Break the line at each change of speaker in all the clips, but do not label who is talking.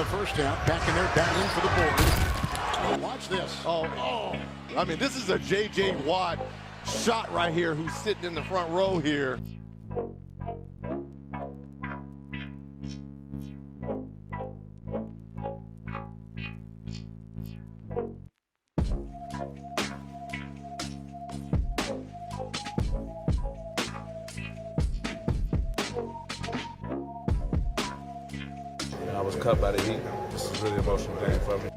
The first half, back in there battling for the board. Oh, watch this.
Oh. I mean, this is a J.J. Watt shot right here who's sitting in the front row here.
I was cut by the Heat. This is a really emotional game for me.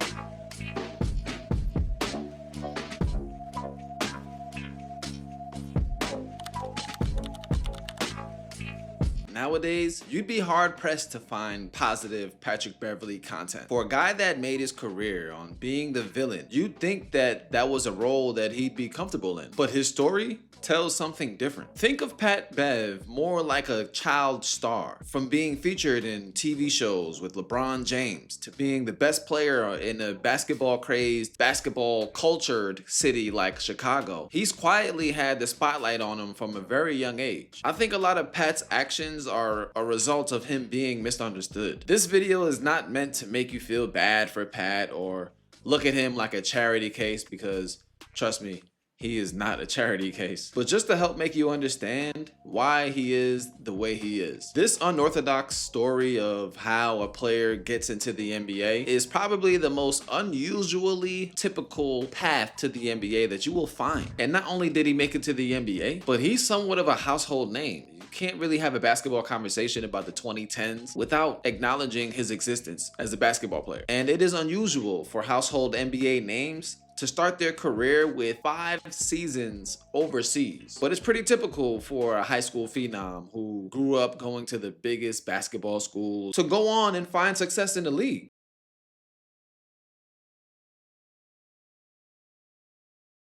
Nowadays, you'd be hard-pressed to find positive Patrick Beverley content. For a guy that made his career on being the villain, you'd think that that was a role that he'd be comfortable in. But his story tells something different. Think of Pat Bev more like a child star, from being featured in TV shows with LeBron James to being the best player in a basketball-crazed, basketball-cultured city like Chicago. He's quietly had the spotlight on him from a very young age. I think a lot of Pat's actions are a result of him being misunderstood. This video is not meant to make you feel bad for Pat or look at him like a charity case, because trust me, he is not a charity case, but just to help make you understand why he is the way he is. This unorthodox story of how a player gets into the NBA is probably the most unusually typical path to the NBA that you will find. And not only did he make it to the NBA, but he's somewhat of a household name. You can't really have a basketball conversation about the 2010s without acknowledging his existence as a basketball player. And it is unusual for household NBA names to start their career with 5 seasons overseas. But it's pretty typical for a high school phenom who grew up going to the biggest basketball schools to go on and find success in the league.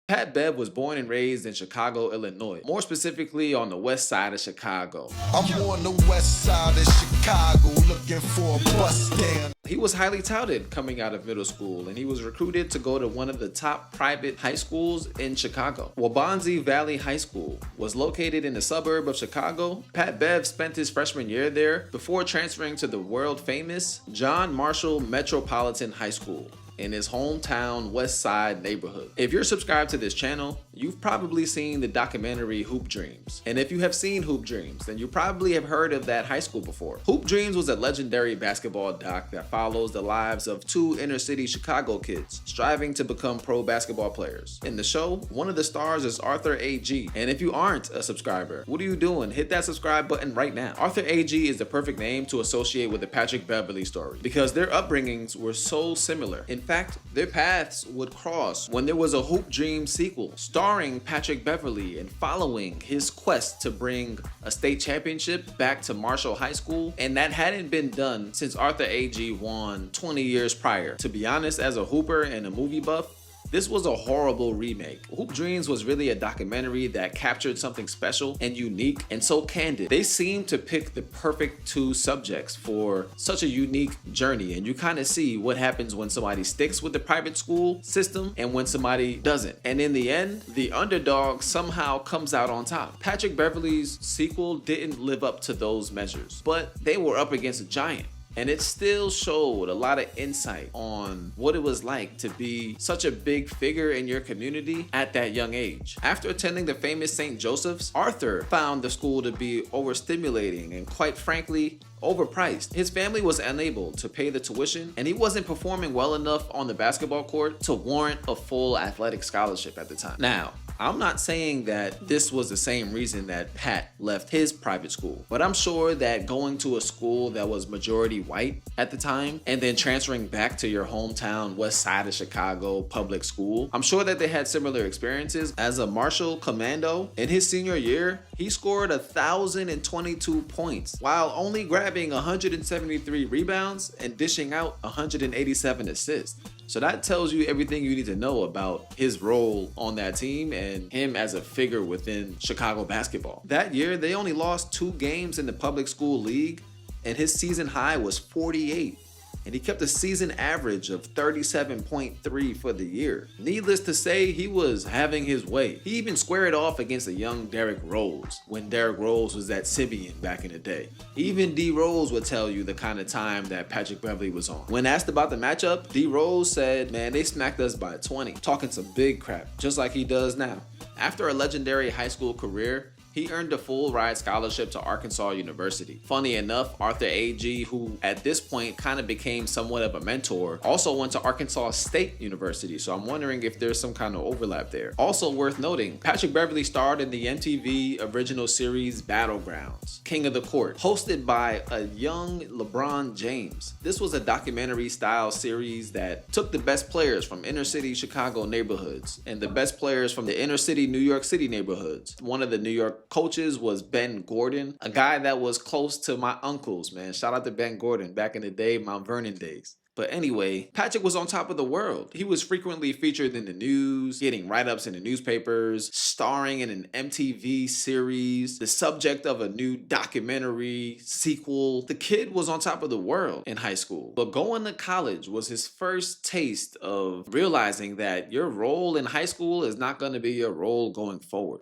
Pat Bev was born and raised in Chicago, Illinois, more specifically on the west side of Chicago.
I'm on the west side of Chicago looking for a bus stand.
He was highly touted coming out of middle school, and he was recruited to go to one of the top private high schools in Chicago. Waubonsie Valley High School was located in the suburb of Chicago. Pat Bev spent his freshman year there before transferring to the world famous John Marshall Metropolitan High School in his hometown West Side neighborhood. If you're subscribed to this channel, you've probably seen the documentary Hoop Dreams. And if you have seen Hoop Dreams, then you probably have heard of that high school before. Hoop Dreams was a legendary basketball doc that follows the lives of 2 inner city Chicago kids striving to become pro basketball players. In the show, one of the stars is Arthur A.G. And if you aren't a subscriber, what are you doing? Hit that subscribe button right now. Arthur A.G. is the perfect name to associate with the Patrick Beverley story because their upbringings were so similar. In fact, their paths would cross when there was a Hoop Dreams sequel starring Patrick Beverley and following his quest to bring a state championship back to Marshall High School, and that hadn't been done since Arthur A.G. won 20 years prior. To be honest, as a hooper and a movie buff, this was a horrible remake. Hoop Dreams was really a documentary that captured something special and unique and so candid. They seemed to pick the perfect 2 subjects for such a unique journey, and you kind of see what happens when somebody sticks with the private school system and when somebody doesn't. And in the end, the underdog somehow comes out on top. Patrick Beverley's sequel didn't live up to those measures, but they were up against a giant. And it still showed a lot of insight on what it was like to be such a big figure in your community at that young age. After attending the famous St. Joseph's, Arthur found the school to be overstimulating and, quite frankly, overpriced. His family was unable to pay the tuition, and he wasn't performing well enough on the basketball court to warrant a full athletic scholarship at the time. Now, I'm not saying that this was the same reason that Pat left his private school, but I'm sure that going to a school that was majority white at the time and then transferring back to your hometown west side of Chicago public school, I'm sure that they had similar experiences. As a Marshall Commando, in his senior year, he scored 1,022 points while only grabbing 173 rebounds and dishing out 187 assists. So that tells you everything you need to know about his role on that team and him as a figure within Chicago basketball. That year, they only lost 2 games in the public school league, and his season high was 48. and he kept a season average of 37.3 for the year. Needless to say, he was having his way. He even squared off against a young Derrick Rose when Derrick Rose was at Sibian back in the day. Even D Rose would tell you the kind of time that Patrick Beverley was on. When asked about the matchup, D Rose said, "Man, they smacked us by 20, talking some big crap, just like he does now." After a legendary high school career, he earned a full ride scholarship to Arkansas University. Funny enough, Arthur A.G., who at this point kind of became somewhat of a mentor, also went to Arkansas State University, so I'm wondering if there's some kind of overlap there. Also worth noting, Patrick Beverley starred in the MTV original series Battlegrounds, King of the Court, hosted by a young Lebron James. This was a documentary-style series that took the best players from inner-city Chicago neighborhoods and the best players from the inner-city New York City neighborhoods. One of the New York coaches was Ben Gordon, a guy that was close to my uncles, man. Shout out to Ben Gordon back in the day, Mount Vernon days. But anyway, Patrick was on top of the world. He was frequently featured in the news, getting write-ups in the newspapers, starring in an MTV series, the subject of a new documentary sequel. The kid was on top of the world in high school. But going to college was his first taste of realizing that your role in high school is not going to be your role going forward.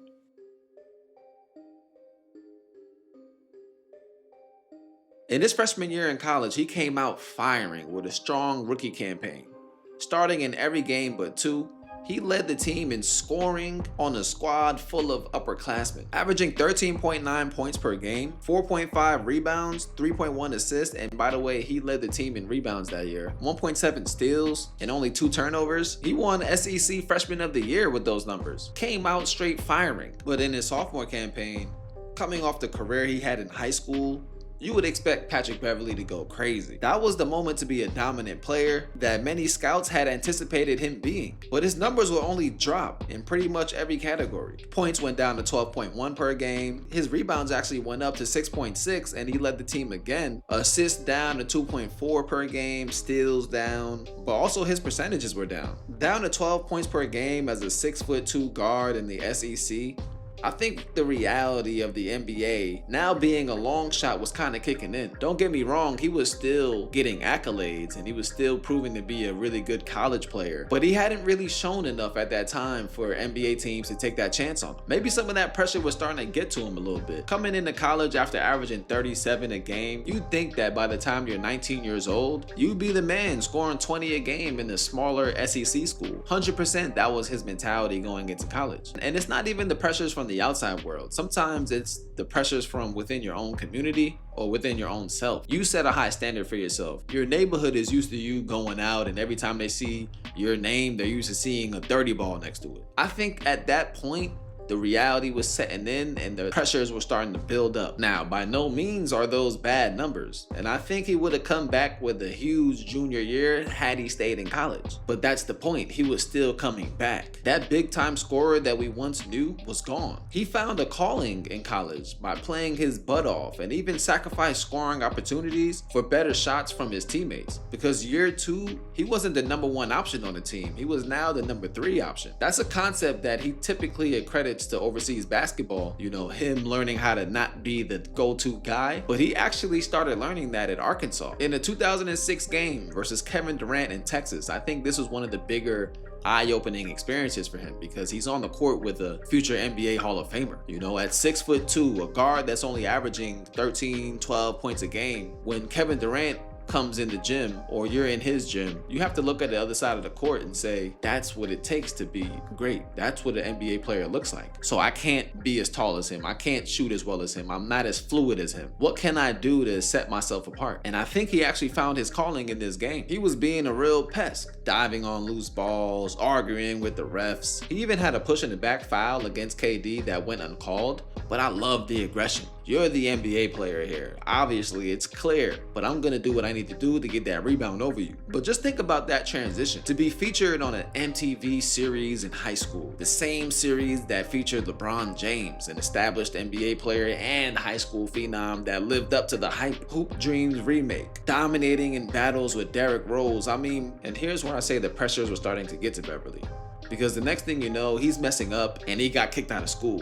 In his freshman year in college, he came out firing with a strong rookie campaign. Starting in every game but 2, he led the team in scoring on a squad full of upperclassmen, averaging 13.9 points per game, 4.5 rebounds, 3.1 assists, and by the way, he led the team in rebounds that year, 1.7 steals, and only 2 turnovers. He won SEC Freshman of the Year with those numbers. Came out straight firing. But in his sophomore campaign, coming off the career he had in high school, you would expect Patrick Beverley to go crazy. That was the moment to be a dominant player that many scouts had anticipated him being. But his numbers will only drop in pretty much every category. Points went down to 12.1 per game. His rebounds actually went up to 6.6 and he led the team again. Assists down to 2.4 per game, steals down, but also his percentages were down. Down to 12 points per game as a 6'2" guard in the SEC. I think the reality of the NBA now being a long shot was kind of kicking in. Don't get me wrong, he was still getting accolades and he was still proving to be a really good college player, but he hadn't really shown enough at that time for NBA teams to take that chance on him. Maybe some of that pressure was starting to get to him a little bit. Coming into college after averaging 37 a game, you'd think that by the time you're 19 years old, you'd be the man scoring 20 a game in the smaller SEC school. 100% that was his mentality going into college. And it's not even the pressures from the outside world. Sometimes it's the pressures from within your own community or within your own self. You set a high standard for yourself. Your neighborhood is used to you going out and every time they see your name, they're used to seeing a 30 ball next to it. I think at that point, the reality was setting in and the pressures were starting to build up. Now, by no means are those bad numbers, and I think he would have come back with a huge junior year had he stayed in college. But that's the point, he was still coming back. That big time scorer that we once knew was gone. He found a calling in college by playing his butt off and even sacrificed scoring opportunities for better shots from his teammates. Because year 2, he wasn't the number 1 option on the team, he was now the number 3 option. That's a concept that he typically accredits to overseas basketball, you know, him learning how to not be the go-to guy, but he actually started learning that at Arkansas. In the 2006 game versus Kevin Durant in Texas, I think this was one of the bigger eye-opening experiences for him because he's on the court with a future NBA Hall of Famer. You know, at 6'2", a guard that's only averaging 13, 12 points a game, when Kevin Durant comes in the gym or you're in his gym, you have to look at the other side of the court and say, that's what it takes to be great. That's what an NBA player looks like. So I can't be as tall as him. I can't shoot as well as him. I'm not as fluid as him. What can I do to set myself apart? And I think he actually found his calling in this game. He was being a real pest, diving on loose balls, arguing with the refs. He even had a push in the back foul against KD that went uncalled, but I love the aggression. You're the NBA player here. Obviously, it's clear, but I'm gonna do what I need to do to get that rebound over you. But just think about that transition. To be featured on an MTV series in high school, the same series that featured LeBron James, an established NBA player and high school phenom that lived up to the hype. Hoop Dreams remake, dominating in battles with Derrick Rose. I mean, and here's where I say the pressures were starting to get to Beverley. Because the next thing you know, he's messing up and he got kicked out of school.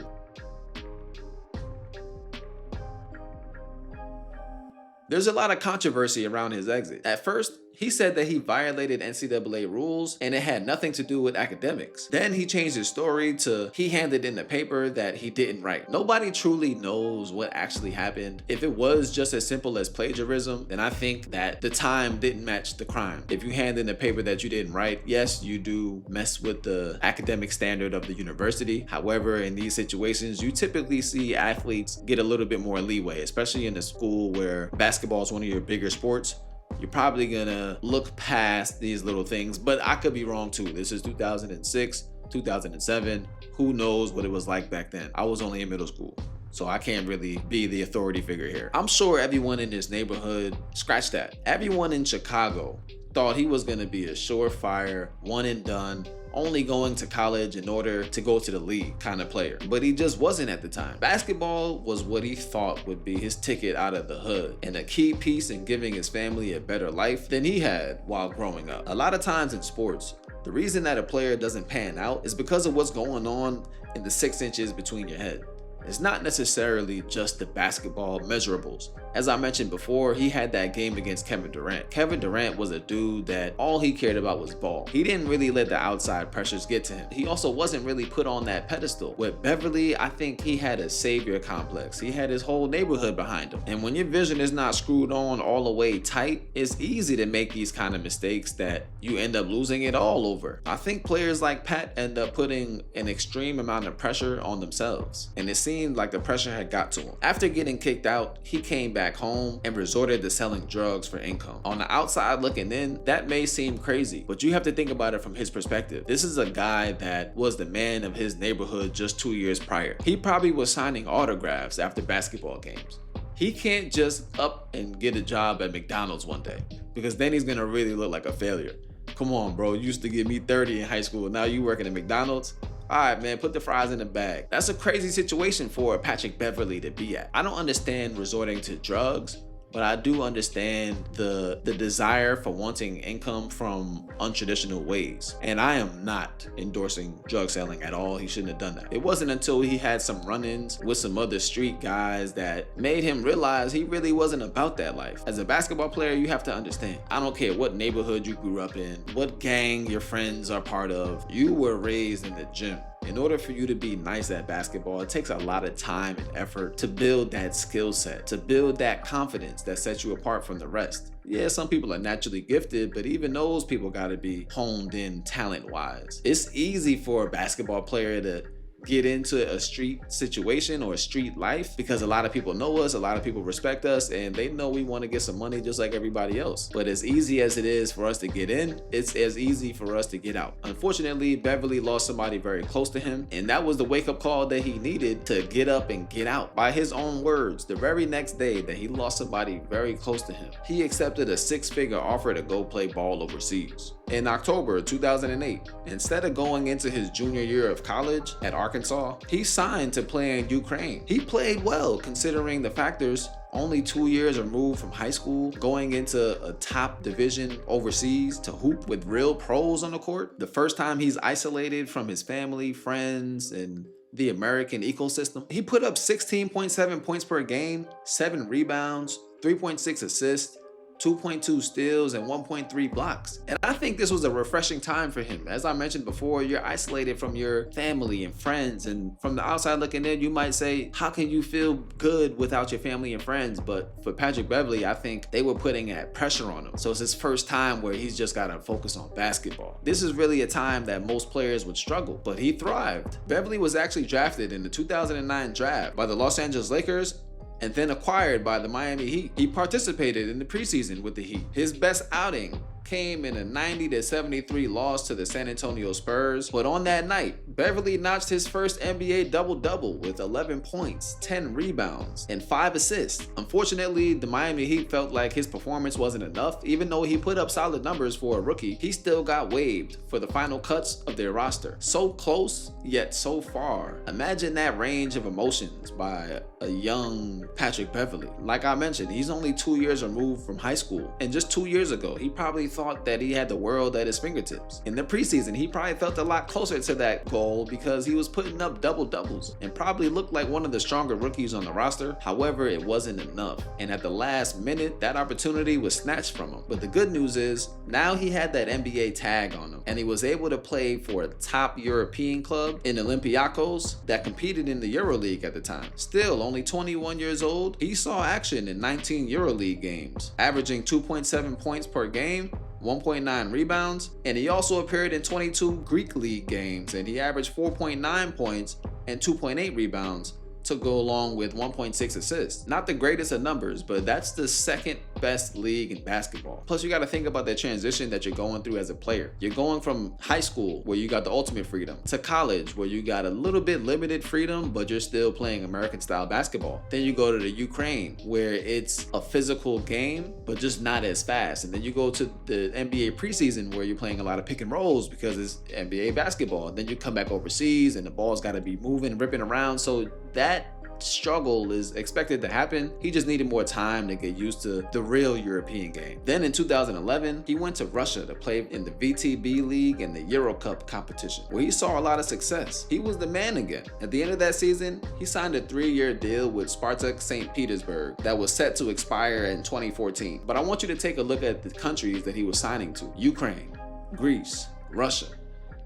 There's a lot of controversy around his exit. At first, He said that he violated NCAA rules and it had nothing to do with academics. Then he changed his story to he handed in a paper that he didn't write. Nobody truly knows what actually happened. If it was just as simple as plagiarism, then I think that the time didn't match the crime. If you hand in a paper that you didn't write, yes, you do mess with the academic standard of the university. However, in these situations, you typically see athletes get a little bit more leeway, especially in a school where basketball is one of your bigger sports. You're probably gonna look past these little things, but I could be wrong too. This is 2006, 2007. Who knows what it was like back then? I was only in middle school, so I can't really be the authority figure here. I'm sure everyone in this neighborhood, scratch that. Everyone in Chicago thought he was gonna be a surefire, one and done, only going to college in order to go to the league kind of player. But he just wasn't at the time. Basketball was what he thought would be his ticket out of the hood and a key piece in giving his family a better life than he had while growing up. A lot of times in sports, the reason that a player doesn't pan out is because of what's going on in the 6 inches between your head. It's not necessarily just the basketball measurables. As I mentioned before, he had that game against Kevin Durant. Kevin Durant was a dude that all he cared about was ball. He didn't really let the outside pressures get to him. He also wasn't really put on that pedestal. With Beverley, I think he had a savior complex. He had his whole neighborhood behind him. And when your vision is not screwed on all the way tight, it's easy to make these kind of mistakes that you end up losing it all over. I think players like Pat end up putting an extreme amount of pressure on themselves. And it seemed like the pressure had got to him. After getting kicked out, he came back home and resorted to selling drugs for income. On the outside looking in, that may seem crazy, but you have to think about it from his perspective. This is a guy that was the man of his neighborhood just 2 years prior. He probably was signing autographs after basketball games. He can't just up and get a job at McDonald's one day, because then he's gonna really look like a failure. Come on, bro, you used to give me 30 in high school, now you working at McDonald's? All right, man, put the fries in the bag. That's a crazy situation for Patrick Beverley to be at. I don't understand resorting to drugs, but I do understand the desire for wanting income from untraditional ways. And I am not endorsing drug selling at all. He shouldn't have done that. It wasn't until he had some run-ins with some other street guys that made him realize he really wasn't about that life. As a basketball player, you have to understand, I don't care what neighborhood you grew up in, what gang your friends are part of, you were raised in the gym. In order for you to be nice at basketball, it takes a lot of time and effort to build that skill set, to build that confidence that sets you apart from the rest. Yeah, some people are naturally gifted, but even those people gotta be honed in talent-wise. It's easy for a basketball player to get into a street situation or a street life because a lot of people know us, a lot of people respect us, and they know we want to get some money just like everybody else. But as easy as it is for us to get in, it's as easy for us to get out. Unfortunately, Beverley lost somebody very close to him, and that was the wake-up call that he needed to get up and get out. By his own words, the very next day that he lost somebody very close to him, he accepted a 6-figure offer to go play ball overseas. In October 2008, instead of going into his junior year of college at Arkansas, he signed to play in Ukraine. He played well considering the factors. Only 2 years removed from high school, going into a top division overseas to hoop with real pros on the court. The first time he's isolated from his family, friends, and the American ecosystem. He put up 16.7 points per game, 7 rebounds, 3.6 assists, 2.2 steals, and 1.3 blocks. And I think this was a refreshing time for him. As I mentioned before, you're isolated from your family and friends, and from the outside looking in, you might say, how can you feel good without your family and friends? But for Patrick Beverley, I think they were putting that pressure on him. So it's his first time where he's just gotta focus on basketball. This is really a time that most players would struggle, but he thrived. Beverley was actually drafted in the 2009 draft by the Los Angeles Lakers and then acquired by the Miami Heat. He participated in the preseason with the Heat. His best outing came in a 90-73 loss to the San Antonio Spurs. But on that night, Beverley notched his first NBA double-double with 11 points, 10 rebounds, and 5 assists. Unfortunately, the Miami Heat felt like his performance wasn't enough. Even though he put up solid numbers for a rookie, he still got waived for the final cuts of their roster. So close, yet so far. Imagine that range of emotions by a young Patrick Beverley. Like I mentioned, he's only 2 years removed from high school. And just 2 years ago, he probably thought that he had the world at his fingertips. In the preseason, he probably felt a lot closer to that goal because he was putting up double-doubles and probably looked like one of the stronger rookies on the roster. However, it wasn't enough. And at the last minute, that opportunity was snatched from him. But the good news is, now he had that NBA tag on him, and he was able to play for a top European club in Olympiacos that competed in the EuroLeague at the time. Still, only 21 years old, he saw action in 19 EuroLeague games, averaging 2.7 points per game, 1.9 rebounds, and he also appeared in 22 Greek League games, and he averaged 4.9 points and 2.8 rebounds to go along with 1.6 assists. Not the greatest of numbers, but that's the second best league in basketball. Plus, you got to think about the transition that you're going through as a player. You're going from high school, where you got the ultimate freedom, to college, where you got a little bit limited freedom, but you're still playing American style basketball. Then you go to the Ukraine, where it's a physical game, but just not as fast. And then you go to the NBA preseason, where you're playing a lot of pick and rolls because it's NBA basketball. And then you come back overseas and the ball's got to be moving, ripping around. So that struggle is expected to happen. He just needed more time to get used to the real European game. Then in 2011, he went to Russia to play in the VTB League and the Euro Cup competition, where he saw a lot of success. He was the man again. At the end of that season, he signed a 3-year deal with Spartak St. Petersburg that was set to expire in 2014. But I want you to take a look at the countries that he was signing to: Ukraine, Greece, Russia.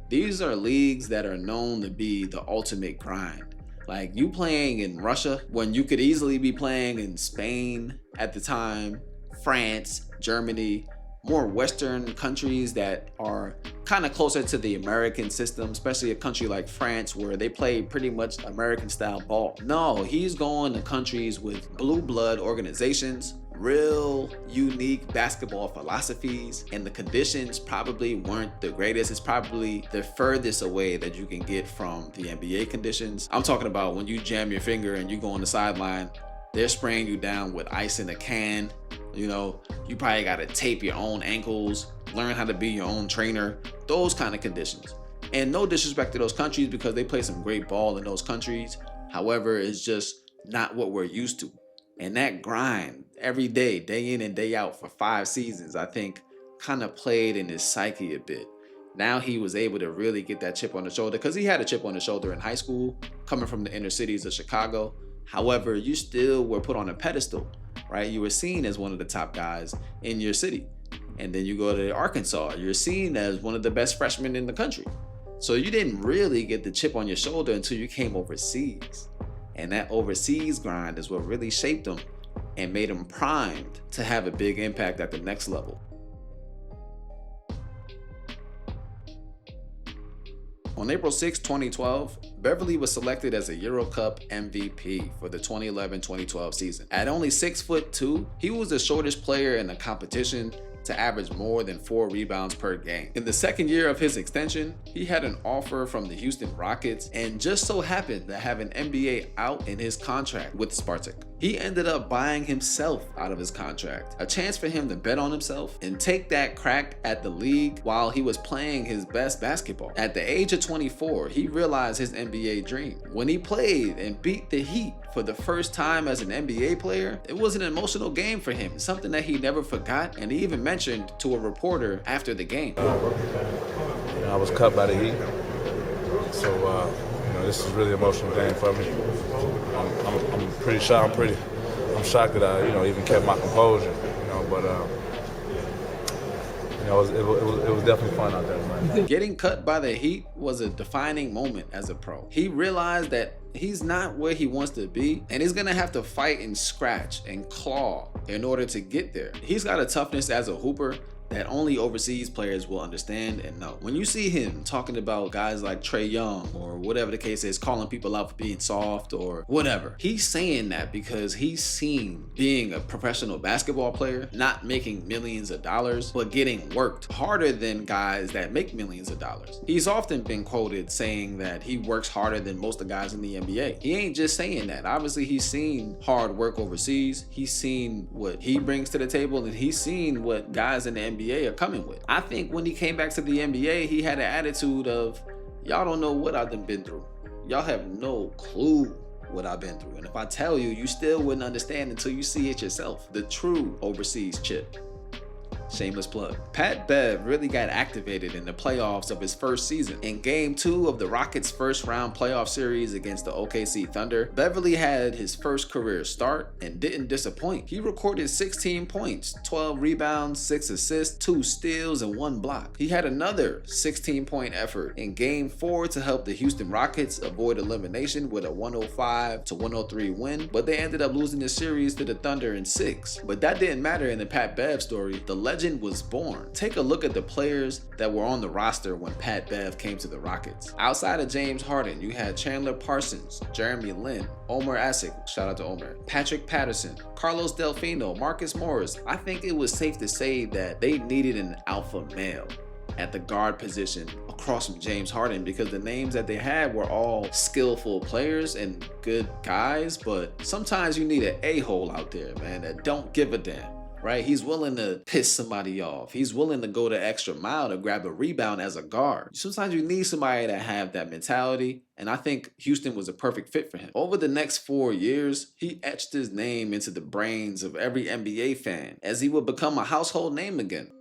These are leagues that are known to be the ultimate grind. Like, you playing in Russia when you could easily be playing in Spain at the time, France, Germany, more Western countries that are kind of closer to the American system, especially a country like France where they play pretty much American style ball. No, he's going to countries with blue blood organizations, real unique basketball philosophies, and the conditions probably weren't the greatest. It's probably the furthest away that you can get from the NBA conditions. I'm talking about when you jam your finger and you go on the sideline, they're spraying you down with ice in a can. You know, you probably got to tape your own ankles, learn how to be your own trainer, those kind of conditions. And no disrespect to those countries, because they play some great ball in those countries. However, it's just not what we're used to. And that grind every day, day in and day out for 5 seasons, I think kind of played in his psyche a bit. Now he was able to really get that chip on the shoulder, because he had a chip on the shoulder in high school, coming from the inner cities of Chicago. However, you still were put on a pedestal, right? You were seen as one of the top guys in your city. And then you go to Arkansas, you're seen as one of the best freshmen in the country. So you didn't really get the chip on your shoulder until you came overseas. And that overseas grind is what really shaped him and made him primed to have a big impact at the next level. On April 6, 2012, Beverley was selected as a Euro Cup MVP for the 2011-2012 season. At only 6'2", he was the shortest player in the competition to average more than 4 rebounds per game. In the second year of his extension, he had an offer from the Houston Rockets and just so happened to have an NBA out in his contract with Spartak. He ended up buying himself out of his contract, a chance for him to bet on himself and take that crack at the league while he was playing his best basketball. At the age of 24, he realized his NBA dream. When he played and beat the Heat for the first time as an NBA player, it was an emotional game for him, something that he never forgot, and he even mentioned to a reporter after the game.
I was cut by the Heat, so this is really an emotional game for me. I'm pretty shocked. I'm shocked that I even kept my composure. But it was definitely fun out there, man.
Getting cut by the Heat was a defining moment as a pro. He realized that he's not where he wants to be, and he's gonna have to fight and scratch and claw in order to get there. He's got a toughness as a hooper that only overseas players will understand and know. When you see him talking about guys like Trae Young or whatever the case is, calling people out for being soft or whatever, he's saying that because he's seen being a professional basketball player, not making millions of dollars, but getting worked harder than guys that make millions of dollars. He's often been quoted saying that he works harder than most of the guys in the NBA. He ain't just saying that. Obviously, he's seen hard work overseas. He's seen what he brings to the table, and he's seen what guys in the NBA are coming with. I think when he came back to the NBA, he had an attitude of, y'all don't know what I've been through. Y'all have no clue what I've been through. And if I tell you, you still wouldn't understand until you see it yourself. The true overseas chip. Shameless plug. Pat Bev really got activated in the playoffs of his first season. In Game 2 of the Rockets' first round playoff series against the OKC Thunder, Beverley had his first career start and didn't disappoint. He recorded 16 points, 12 rebounds, 6 assists, 2 steals, and 1 block. He had another 16-point effort in Game 4 to help the Houston Rockets avoid elimination with a 105-103 win, but they ended up losing the series to the Thunder in 6. But that didn't matter in the Pat Bev story. The legend was born. Take a look at the players that were on the roster when Pat Bev came to the Rockets. Outside of James Harden, you had Chandler Parsons, Jeremy Lin, Omer Asik, shout out to Omer, Patrick Patterson, Carlos Delfino, Marcus Morris. I think it was safe to say that they needed an alpha male at the guard position across from James Harden, because the names that they had were all skillful players and good guys, but sometimes you need an a-hole out there, man, that don't give a damn. Right? He's willing to piss somebody off. He's willing to go the extra mile to grab a rebound as a guard. Sometimes you need somebody to have that mentality, and I think Houston was a perfect fit for him. Over the next 4 years, he etched his name into the brains of every NBA fan as he would become a household name again.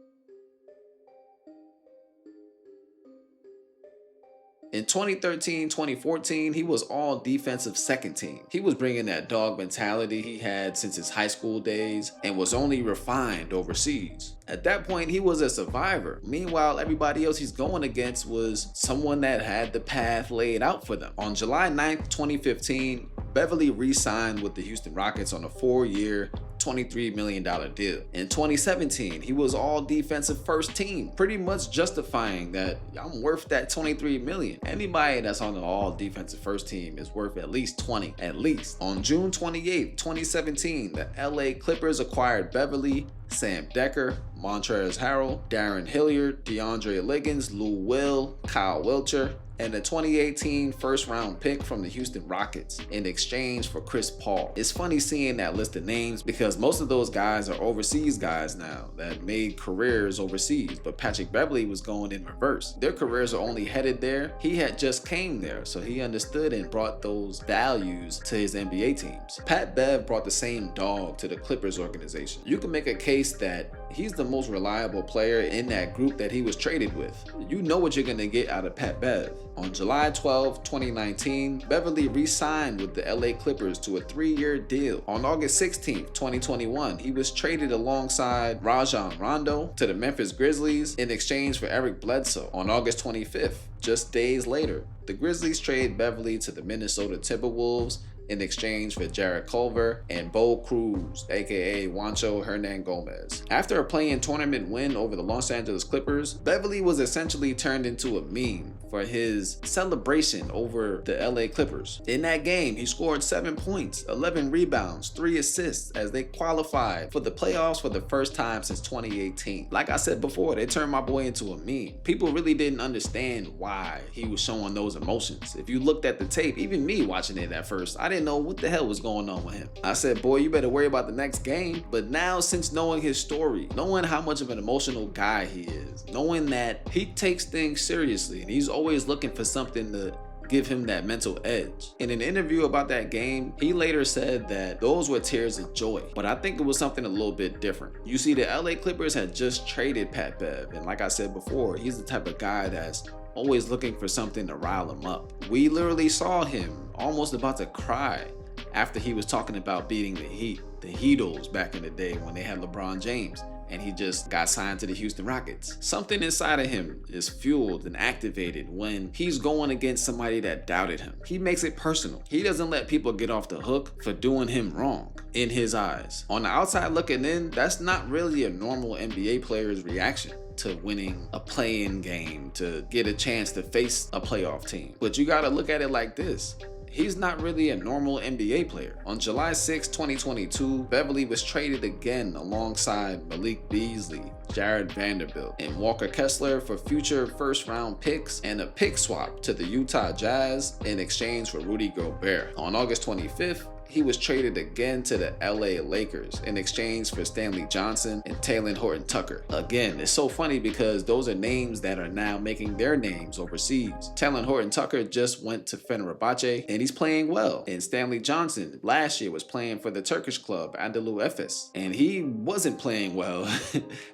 In 2013-2014, he was all defensive second team. He was bringing that dog mentality he had since his high school days and was only refined overseas. At that point, he was a survivor. Meanwhile, everybody else he's going against was someone that had the path laid out for them. On July 9th, 2015, Beverley re-signed with the Houston Rockets on a 4-year, $23 million deal. In 2017, he was all defensive first team, pretty much justifying that I'm worth that $23 million. Anybody that's on the all defensive first team is worth at least 20, at least. On June 28, 2017, the LA Clippers acquired Beverley, Sam Decker, Montrezl Harrell, Darren Hilliard, DeAndre Liggins, Lou Will, Kyle Wiltshire, and a 2018 first-round pick from the Houston Rockets in exchange for Chris Paul. It's funny seeing that list of names because most of those guys are overseas guys now that made careers overseas, but Patrick Beverley was going in reverse. Their careers are only headed there. He had just came there, so he understood and brought those values to his NBA teams. Pat Bev brought the same dog to the Clippers organization. You can make a case that he's the most reliable player in that group that he was traded with. You know what you're gonna get out of Pat Bev. On July 12, 2019, Beverley re-signed with the LA Clippers to a 3-year deal. On August 16, 2021, he was traded alongside Rajon Rondo to the Memphis Grizzlies in exchange for Eric Bledsoe. On August 25th, just days later, the Grizzlies trade Beverley to the Minnesota Timberwolves in exchange for Jarrett Culver and Bo Cruz, aka Juancho Hernangomez. After a play-in tournament win over the Los Angeles Clippers, Beverley was essentially turned into a meme for his celebration over the LA Clippers. In that game, he scored 7 points, 11 rebounds, 3 assists as they qualified for the playoffs for the first time since 2018. Like I said before, they turned my boy into a meme. People really didn't understand why he was showing those emotions. If you looked at the tape, even me watching it at first, I didn't know what the hell was going on with him. I said, boy, you better worry about the next game. But now, since knowing his story, knowing how much of an emotional guy he is, knowing that he takes things seriously and he's always looking for something to give him that mental edge. In an interview about that game, he later said that those were tears of joy, but I think it was something a little bit different. You see, the LA Clippers had just traded Pat Bev, and like I said before, he's the type of guy that's always looking for something to rile him up. We literally saw him almost about to cry after he was talking about beating the Heat, the Heatles back in the day when they had LeBron James, and he just got signed to the Houston Rockets. Something inside of him is fueled and activated when he's going against somebody that doubted him. He makes it personal. He doesn't let people get off the hook for doing him wrong in his eyes. On the outside looking in, that's not really a normal NBA player's reaction to winning a play-in game, to get a chance to face a playoff team. But you gotta look at it like this. He's not really a normal NBA player. On July 6, 2022, Beverley was traded again alongside Malik Beasley, Jared Vanderbilt, and Walker Kessler for future first-round picks and a pick swap to the Utah Jazz in exchange for Rudy Gobert. On August 25th, he was traded again to the LA Lakers in exchange for Stanley Johnson and Talen Horton-Tucker. Again, it's so funny because those are names that are now making their names overseas. Talen Horton-Tucker just went to Fenerbahce and he's playing well. And Stanley Johnson last year was playing for the Turkish club Anadolu Efes and he wasn't playing well.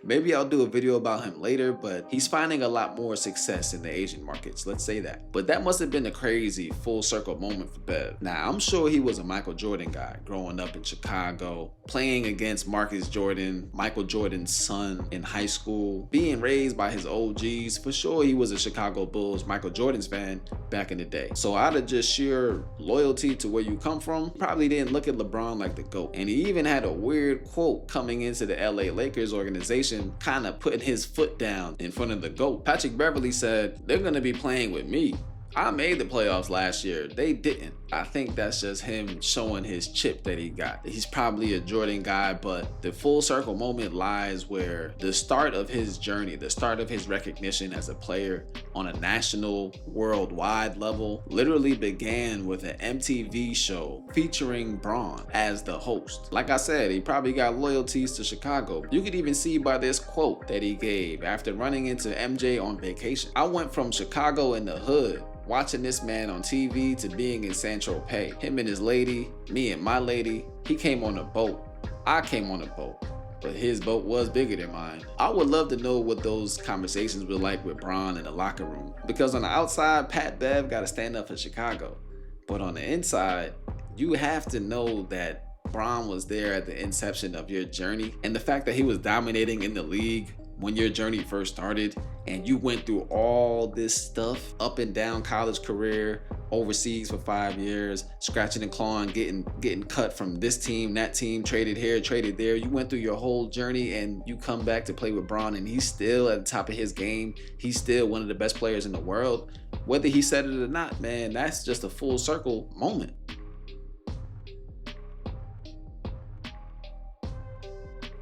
Maybe I'll do a video about him later, but he's finding a lot more success in the Asian markets, let's say that. But that must have been a crazy full circle moment for Bev. Now, I'm sure he was a Michael Jordan guy growing up in Chicago, playing against Marcus Jordan, Michael Jordan's son in high school, being raised by his OGs. For sure, he was a Chicago Bulls, Michael Jordan's fan back in the day. So out of just sheer loyalty to where you come from, probably didn't look at LeBron like the GOAT. And he even had a weird quote coming into the LA Lakers organization, kind of putting his foot down in front of the GOAT. Patrick Beverley said, "They're going to be playing with me. I made the playoffs last year. They didn't." I think that's just him showing his chip that he got. He's probably a Jordan guy, but the full circle moment lies where the start of his journey, the start of his recognition as a player on a national, worldwide level, literally began with an MTV show featuring Bron as the host. Like I said, he probably got loyalties to Chicago. You could even see by this quote that he gave after running into MJ on vacation. "I went from Chicago in the hood, watching this man on TV, to being in San Tropez. Him and his lady, me and my lady. He came on a boat. I came on a boat. But his boat was bigger than mine." I would love to know what those conversations were like with Bron in the locker room. Because on the outside, Pat Bev got to stand up for Chicago. But on the inside, you have to know that Bron was there at the inception of your journey. And the fact that he was dominating in the league when your journey first started, and you went through all this stuff, up and down college career, overseas for 5 years, scratching and clawing, getting cut from this team, that team, traded here, traded there. You went through your whole journey and you come back to play with Bron and he's still at the top of his game. He's still one of the best players in the world. Whether he said it or not, man, that's just a full circle moment.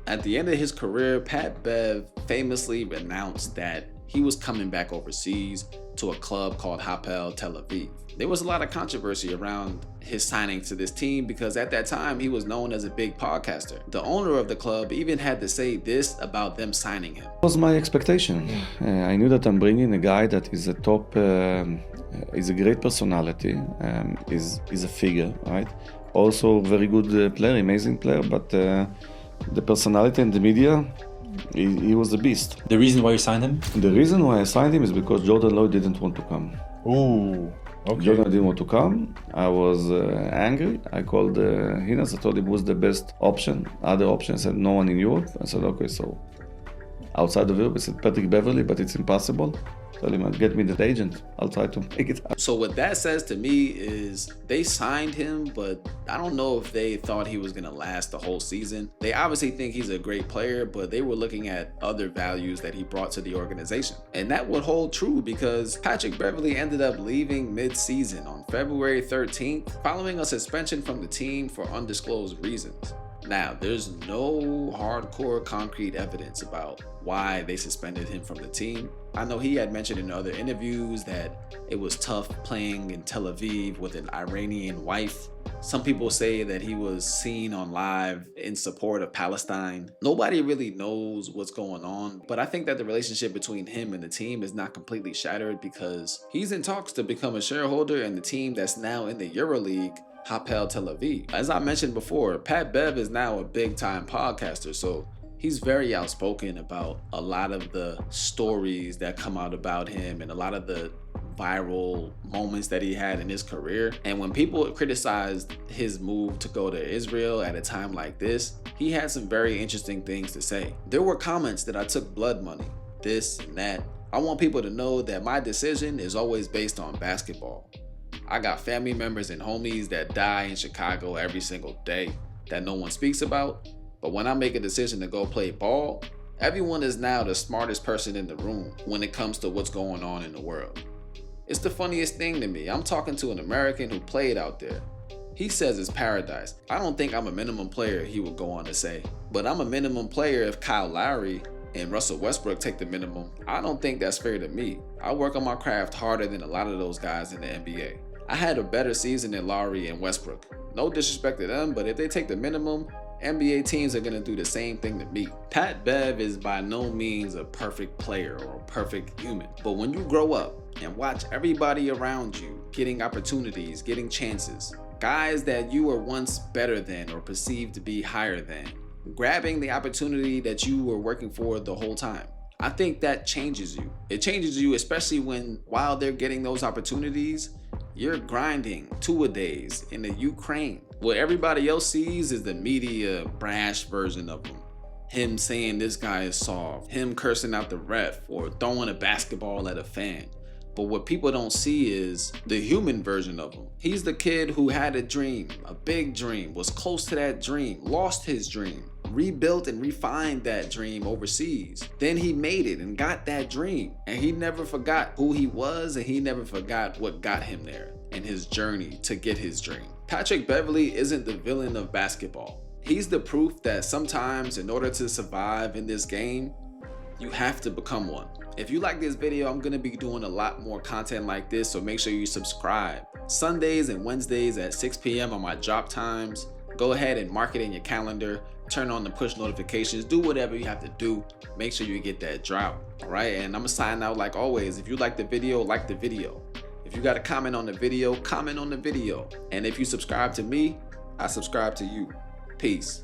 At the end of his career, Pat Bev famously announced that he was coming back overseas to a club called Hapoel Tel Aviv. There was a lot of controversy around his signing to this team because at that time he was known as a big podcaster. The owner of the club even had to say this about them signing him.
It was my expectation. I knew that I'm bringing a guy that is a top, is a great personality, is a figure, right? Also very good player, amazing player, but the personality and the media, he was a beast.
The reason why you signed him?
The reason why I signed him is because Jordan Lloyd didn't want to come.
Ooh, okay.
Jordan didn't want to come. I was angry. I called Hinas. I told him it was the best option. Other options said no one in Europe. I said, okay, so outside of Europe, I said Patrick Beverley, but it's impossible. Tell him, get me that agent. I'll try to make it happen.
So what that says to me is they signed him, but I don't know if they thought he was going to last the whole season. They obviously think he's a great player, but they were looking at other values that he brought to the organization. And that would hold true because Patrick Beverley ended up leaving mid-season on February 13th, following a suspension from the team for undisclosed reasons. Now, there's no hardcore concrete evidence about why they suspended him from the team. I know he had mentioned in other interviews that it was tough playing in Tel Aviv with an Iranian wife. Some people say that he was seen on live in support of Palestine. Nobody really knows what's going on, but I think that the relationship between him and the team is not completely shattered because he's in talks to become a shareholder in the team that's now in the EuroLeague, Hapoel Tel Aviv. As I mentioned before, Pat Bev is now a big-time podcaster, so he's very outspoken about a lot of the stories that come out about him and a lot of the viral moments that he had in his career. And when people criticized his move to go to Israel at a time like this, he had some very interesting things to say. There were comments that I took blood money, this and that. I want people to know that my decision is always based on basketball. I got family members and homies that die in Chicago every single day that no one speaks about. But when I make a decision to go play ball, everyone is now the smartest person in the room when it comes to what's going on in the world. It's the funniest thing to me. I'm talking to an American who played out there. He says it's paradise. I don't think I'm a minimum player, he would go on to say. But I'm a minimum player if Kyle Lowry and Russell Westbrook take the minimum. I don't think that's fair to me. I work on my craft harder than a lot of those guys in the NBA. I had a better season than Lowry and Westbrook. No disrespect to them, but if they take the minimum, NBA teams are gonna do the same thing to me. Pat Bev is by no means a perfect player or a perfect human, but when you grow up and watch everybody around you getting opportunities, getting chances, guys that you were once better than or perceived to be higher than, grabbing the opportunity that you were working for the whole time, I think that changes you. It changes you, especially when while they're getting those opportunities, you're grinding two-a-days in the Ukraine. What everybody else sees is the media brash version of him. Him saying this guy is soft, him cursing out the ref, or throwing a basketball at a fan. But what people don't see is the human version of him. He's the kid who had a dream, a big dream, was close to that dream, lost his dream, rebuilt and refined that dream overseas. Then he made it and got that dream. And he never forgot who he was, and he never forgot what got him there in his journey to get his dream. Patrick Beverley isn't the villain of basketball. He's the proof that sometimes in order to survive in this game, you have to become one. If you like this video, I'm gonna be doing a lot more content like this, so make sure you subscribe. Sundays and Wednesdays at 6 p.m. are my drop times. Go ahead and mark it in your calendar, turn on the push notifications, do whatever you have to do. Make sure you get that drop, all right? And I'm gonna sign out like always. If you like the video, like the video. If you got a comment on the video, comment on the video. And if you subscribe to me, I subscribe to you. Peace.